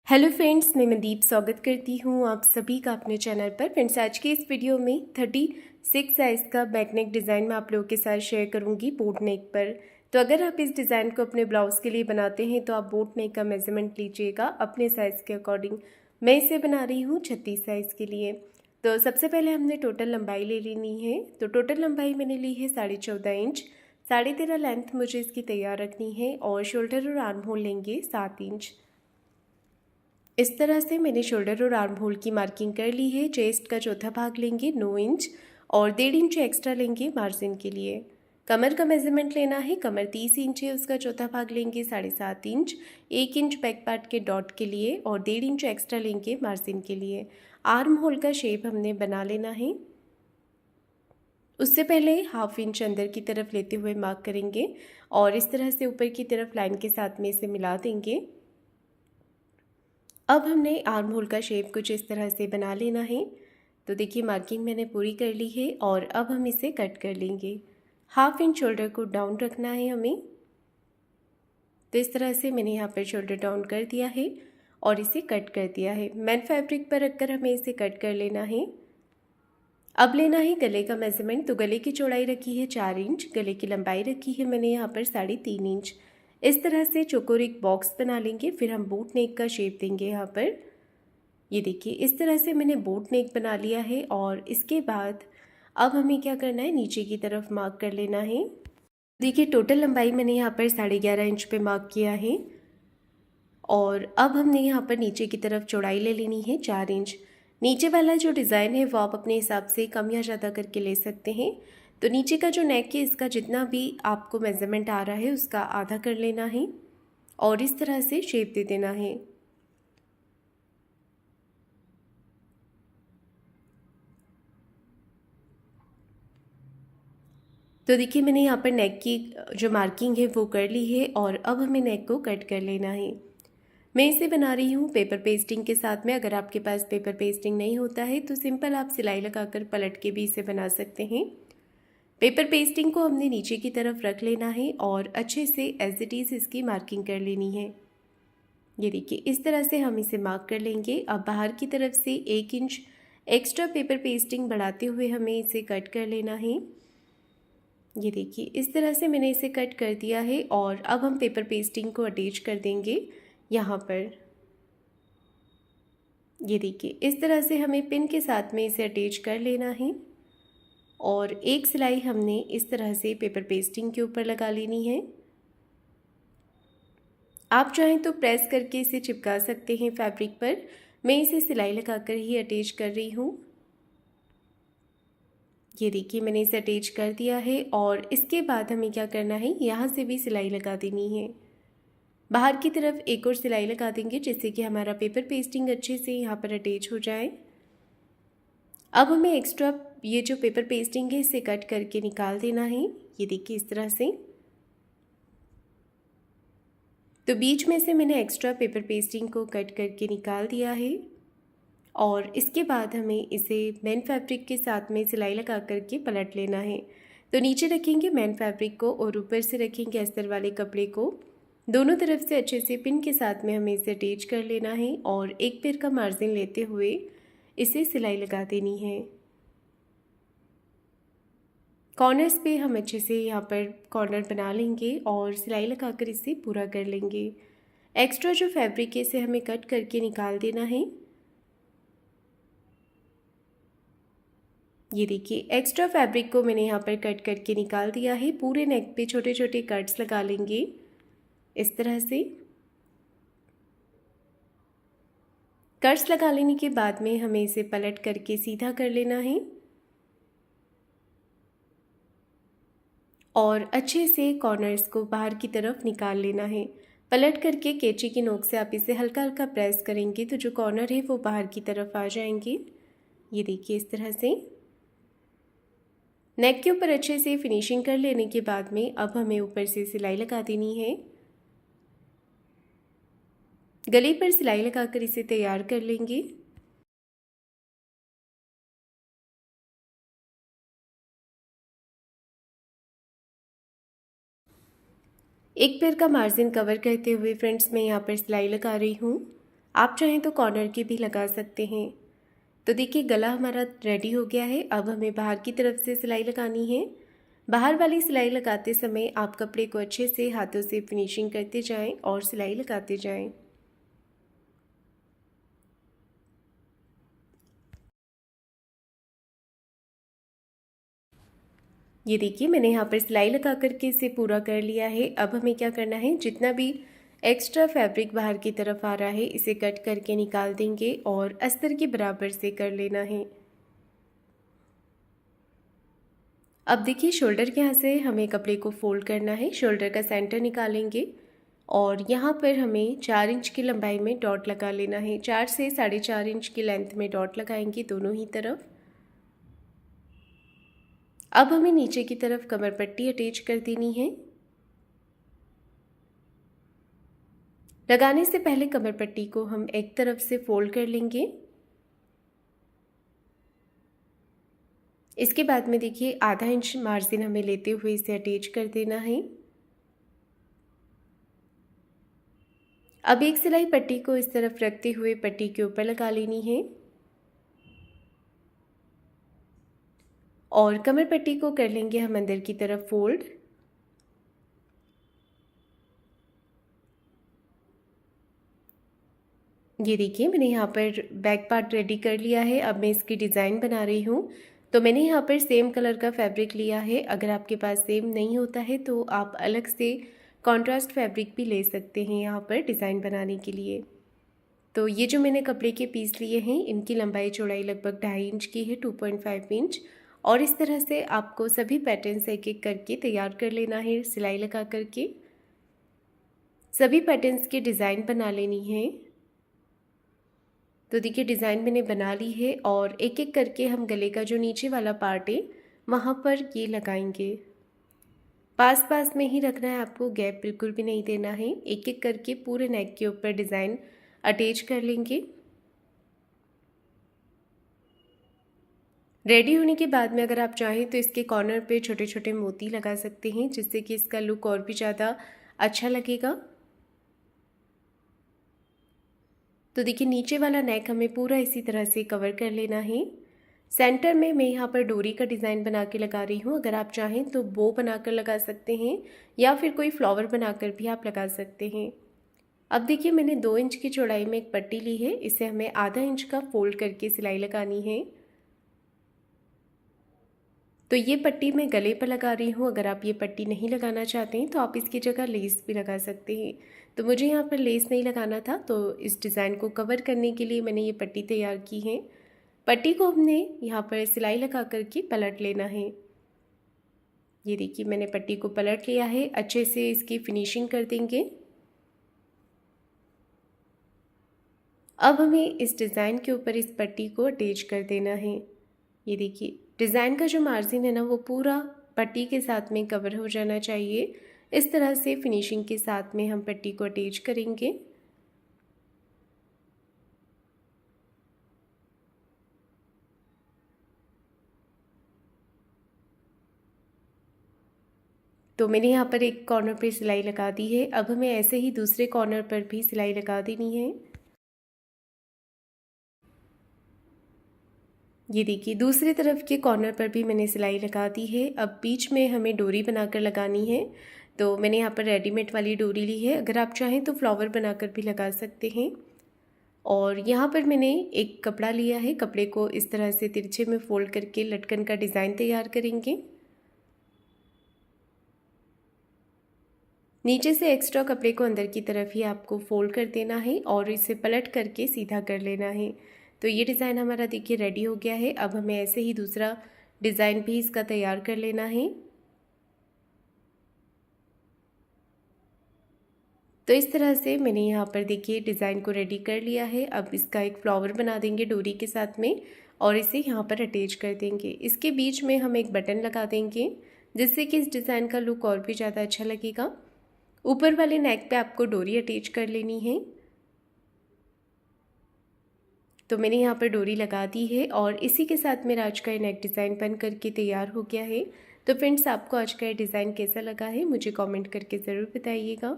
Hello friends, मैं मनदीप स्वागत करती हूँ आप सभी का अपने चैनल पर। फ्रेंड्स, आज के इस वीडियो में 36 साइज़ का बैक नेक डिज़ाइन मैं आप लोगों के साथ शेयर करूँगी बोट नेक पर। तो अगर आप इस डिज़ाइन को अपने ब्लाउज़ के लिए बनाते हैं तो आप बोट नेक का मेज़रमेंट लीजिएगा अपने साइज़ के अकॉर्डिंग। मैं इसे बना रही हूँ 36 साइज़ के लिए। तो सबसे पहले हमने टोटल लंबाई ले लेनी है। तो टोटल लंबाई मैंने ली है 14.5 इंच। 13.5 लेंथ मुझे इसकी तैयार रखनी है और शोल्डर और आर्म होल लेंगे 7 इंच। इस तरह से मैंने शोल्डर और आर्म होल की मार्किंग कर ली है। चेस्ट का चौथा भाग लेंगे 9 इंच और 1.5 इंच एक्स्ट्रा लेंगे मार्जिन के लिए। कमर का मेजरमेंट लेना है। कमर 30 इंच है, उसका चौथा भाग लेंगे 7.5 इंच। 1 इंच बैक पार्ट के डॉट के लिए और 1.5 इंच एक्स्ट्रा लेंगे मार्जिन के लिए। आर्म होल का शेप हमने बना लेना है। उससे पहले 1/2 इंच अंदर की तरफ लेते हुए मार्क करेंगे और इस तरह से ऊपर की तरफ लाइन के साथ में इसे मिला देंगे। अब हमने आर्म होल का शेप कुछ इस तरह से बना लेना है। तो देखिए, मार्किंग मैंने पूरी कर ली है और अब हम इसे कट कर लेंगे। 1/2 इंच शोल्डर को डाउन रखना है हमें। तो इस तरह से मैंने यहाँ पर शोल्डर डाउन कर दिया है और इसे कट कर दिया है। मैन फैब्रिक पर रखकर हमें इसे कट कर लेना है। अब लेना है गले का मेजरमेंट। तो गले की चौड़ाई रखी है 4 इंच, गले की लंबाई रखी है मैंने यहाँ पर 3.5 इंच। इस तरह से चौकोर एक बॉक्स बना लेंगे, फिर हम बोट नेक का शेप देंगे यहाँ पर। ये देखिए, इस तरह से मैंने बोट नेक बना लिया है और इसके बाद अब हमें क्या करना है, नीचे की तरफ मार्क कर लेना है। देखिए, टोटल लंबाई मैंने यहाँ पर 11.5 इंच पे मार्क किया है और अब हमने यहाँ पर नीचे की तरफ चौड़ाई ले लेनी है 4 इंच। नीचे वाला जो डिज़ाइन है वो आप अपने हिसाब से कम या ज़्यादा करके ले सकते हैं। तो नीचे का जो नेक है इसका जितना भी आपको मेज़रमेंट आ रहा है उसका आधा कर लेना है और इस तरह से शेप दे देना है। तो देखिए, मैंने यहाँ पर नेक की जो मार्किंग है वो कर ली है और अब हमें नेक को कट कर लेना है। मैं इसे बना रही हूँ पेपर पेस्टिंग के साथ में। अगर आपके पास पेपर पेस्टिंग नहीं होता है तो सिंपल आप सिलाई लगाकर पलट के भी इसे बना सकते हैं। पेपर पेस्टिंग को हमने नीचे की तरफ रख लेना है और अच्छे से एज इट इज़ इसकी मार्किंग कर लेनी है। ये देखिए, इस तरह से हम इसे मार्क कर लेंगे। अब बाहर की तरफ से 1 इंच एक्स्ट्रा पेपर पेस्टिंग बढ़ाते हुए हमें इसे कट कर लेना है। ये देखिए, इस तरह से मैंने इसे कट कर दिया है और अब हम पेपर पेस्टिंग को अटैच कर देंगे यहाँ पर। ये देखिए, इस तरह से हमें पिन के साथ में इसे अटैच कर लेना है और एक सिलाई हमने इस तरह से पेपर पेस्टिंग के ऊपर लगा लेनी है। आप चाहें तो प्रेस करके इसे चिपका सकते हैं फैब्रिक पर। मैं इसे सिलाई लगाकर ही अटैच कर रही हूँ। ये देखिए, मैंने इसे अटैच कर दिया है और इसके बाद हमें क्या करना है, यहाँ से भी सिलाई लगा देनी है। बाहर की तरफ एक और सिलाई लगा देंगे जिससे कि हमारा पेपर पेस्टिंग अच्छे से यहाँ पर अटैच हो जाए। अब हमें एक्स्ट्रा ये जो पेपर पेस्टिंग है इसे कट करके निकाल देना है। ये देखिए, इस तरह से। तो बीच में से मैंने एक्स्ट्रा पेपर पेस्टिंग को कट करके निकाल दिया है और इसके बाद हमें इसे मैन फैब्रिक के साथ में सिलाई लगा करके पलट लेना है। तो नीचे रखेंगे मैन फैब्रिक को और ऊपर से रखेंगे अस्तर वाले कपड़े को। दोनों तरफ से अच्छे से पिन के साथ में हमें इसे अटैच कर लेना है और एक पैर का मार्जिन लेते हुए इसे सिलाई लगा देनी है। कॉर्नर्स पे हम अच्छे से यहाँ पर कॉर्नर बना लेंगे और सिलाई लगाकर इसे पूरा कर लेंगे। एक्स्ट्रा जो फैब्रिक है इसे हमें कट करके निकाल देना है। ये देखिए, एक्स्ट्रा फैब्रिक को मैंने यहाँ पर कट करके निकाल दिया है। पूरे नेक पे छोटे छोटे कट्स लगा लेंगे इस तरह से। कट्स लगा लेने के बाद में हमें इसे पलट करके सीधा कर लेना है और अच्छे से कॉर्नर्स को बाहर की तरफ निकाल लेना है। पलट करके कैंची की नोक से आप इसे हल्का हल्का प्रेस करेंगे तो जो कॉर्नर है वो बाहर की तरफ आ जाएंगे। ये देखिए, इस तरह से। नेक के ऊपर अच्छे से फिनिशिंग कर लेने के बाद में अब हमें ऊपर से सिलाई लगा देनी है। गले पर सिलाई लगाकर इसे तैयार कर लेंगे। एक पैर का मार्जिन कवर करते हुए फ्रेंड्स मैं यहाँ पर सिलाई लगा रही हूँ। आप चाहें तो कॉर्नर के भी लगा सकते हैं। तो देखिए गला हमारा रेडी हो गया है। अब हमें बाहर की तरफ से सिलाई लगानी है। बाहर वाली सिलाई लगाते समय आप कपड़े को अच्छे से हाथों से फिनिशिंग करते जाएं और सिलाई लगाते जाएं। ये देखिए मैंने यहाँ पर सिलाई लगा करके इसे पूरा कर लिया है। अब हमें क्या करना है, जितना भी एक्स्ट्रा फैब्रिक बाहर की तरफ आ रहा है इसे कट करके निकाल देंगे और अस्तर के बराबर से कर लेना है। अब देखिए शोल्डर के यहाँ से हमें कपड़े को फोल्ड करना है। शोल्डर का सेंटर निकालेंगे और यहाँ पर हमें 4 इंच की लंबाई में डॉट लगा लेना है। 4 से 4.5 इंच की लेंथ में डॉट लगाएंगे दोनों ही तरफ। अब हमें नीचे की तरफ कमर पट्टी अटैच कर देनी है। लगाने से पहले कमर पट्टी को हम एक तरफ से फोल्ड कर लेंगे। इसके बाद में देखिए आधा इंच मार्जिन हमें लेते हुए इसे अटैच कर देना है। अब एक सिलाई पट्टी को इस तरफ रखते हुए पट्टी के ऊपर लगा लेनी है और कमर पट्टी को कर लेंगे हम अंदर की तरफ फोल्ड। ये देखिए मैंने यहाँ पर बैक पार्ट रेडी कर लिया है। अब मैं इसकी डिज़ाइन बना रही हूँ। तो मैंने यहाँ पर सेम कलर का फैब्रिक लिया है। अगर आपके पास सेम नहीं होता है तो आप अलग से कॉन्ट्रास्ट फैब्रिक भी ले सकते हैं यहाँ पर डिज़ाइन बनाने के लिए। तो ये जो मैंने कपड़े के पीस लिए हैं इनकी लंबाई चौड़ाई लगभग 2.5 इंच की है, 2.5 इंच। और इस तरह से आपको सभी पैटर्न्स एक एक करके तैयार कर लेना है सिलाई लगा करके। सभी पैटर्न्स की डिज़ाइन बना लेनी है। तो देखिए डिज़ाइन मैंने बना ली है और एक एक करके हम गले का जो नीचे वाला पार्ट है वहाँ पर ये लगाएंगे। पास पास में ही रखना है आपको, गैप बिल्कुल भी नहीं देना है। एक एक करके पूरे नेक के ऊपर डिज़ाइन अटैच कर लेंगे। रेडी होने के बाद में अगर आप चाहें तो इसके कॉर्नर पे छोटे छोटे मोती लगा सकते हैं जिससे कि इसका लुक और भी ज़्यादा अच्छा लगेगा। तो देखिए नीचे वाला नेक हमें पूरा इसी तरह से कवर कर लेना है। सेंटर में मैं यहाँ पर डोरी का डिज़ाइन बना के लगा रही हूँ। अगर आप चाहें तो बो बनाकर लगा सकते हैं या फिर कोई फ्लावर बनाकर भी आप लगा सकते हैं। अब देखिए मैंने 2 इंच की चौड़ाई में एक पट्टी ली है। इसे हमें आधा इंच का फोल्ड करके सिलाई लगानी है। तो ये पट्टी मैं गले पर लगा रही हूँ। अगर आप ये पट्टी नहीं लगाना चाहते हैं तो आप इसकी जगह लेस भी लगा सकते हैं। तो मुझे यहाँ पर लेस नहीं लगाना था तो इस डिज़ाइन को कवर करने के लिए मैंने ये पट्टी तैयार की है। पट्टी को हमने यहाँ पर सिलाई लगा करके पलट लेना है। ये देखिए मैंने पट्टी को पलट लिया है। अच्छे से इसकी फिनिशिंग कर देंगे। अब हमें इस डिज़ाइन के ऊपर इस पट्टी को अटैच कर देना है। ये देखिए डिज़ाइन का जो मार्जिन है ना वो पूरा पट्टी के साथ में कवर हो जाना चाहिए। इस तरह से फिनिशिंग के साथ में हम पट्टी को अटैच करेंगे। तो मैंने यहाँ पर एक कॉर्नर पे सिलाई लगा दी है। अब हमें ऐसे ही दूसरे कॉर्नर पर भी सिलाई लगा देनी है। ये देखिए दूसरी तरफ के कॉर्नर पर भी मैंने सिलाई लगा दी है। अब बीच में हमें डोरी बनाकर लगानी है। तो मैंने यहाँ पर रेडीमेड वाली डोरी ली है। अगर आप चाहें तो फ्लावर बनाकर भी लगा सकते हैं। और यहाँ पर मैंने एक कपड़ा लिया है। कपड़े को इस तरह से तिरछे में फोल्ड करके लटकन का डिज़ाइन तैयार करेंगे। नीचे से एक्स्ट्रा कपड़े को अंदर की तरफ ही आपको फोल्ड कर देना है और इसे पलट करके सीधा कर लेना है। तो ये डिज़ाइन हमारा देखिए रेडी हो गया है। अब हमें ऐसे ही दूसरा डिज़ाइन भी इसका तैयार कर लेना है। तो इस तरह से मैंने यहाँ पर देखिए डिज़ाइन को रेडी कर लिया है। अब इसका एक फ्लावर बना देंगे डोरी के साथ में और इसे यहाँ पर अटैच कर देंगे। इसके बीच में हम एक बटन लगा देंगे जिससे कि इस डिज़ाइन का लुक और भी ज़्यादा अच्छा लगेगा। ऊपर वाले नेक पे आपको डोरी अटैच कर लेनी है। तो मैंने यहाँ पर डोरी लगा दी है और इसी के साथ मेरा आज का ये नेक डिज़ाइन बन करके तैयार हो गया है। तो फ्रेंड्स आपको आज का ये डिज़ाइन कैसा लगा है मुझे कमेंट करके ज़रूर बताइएगा।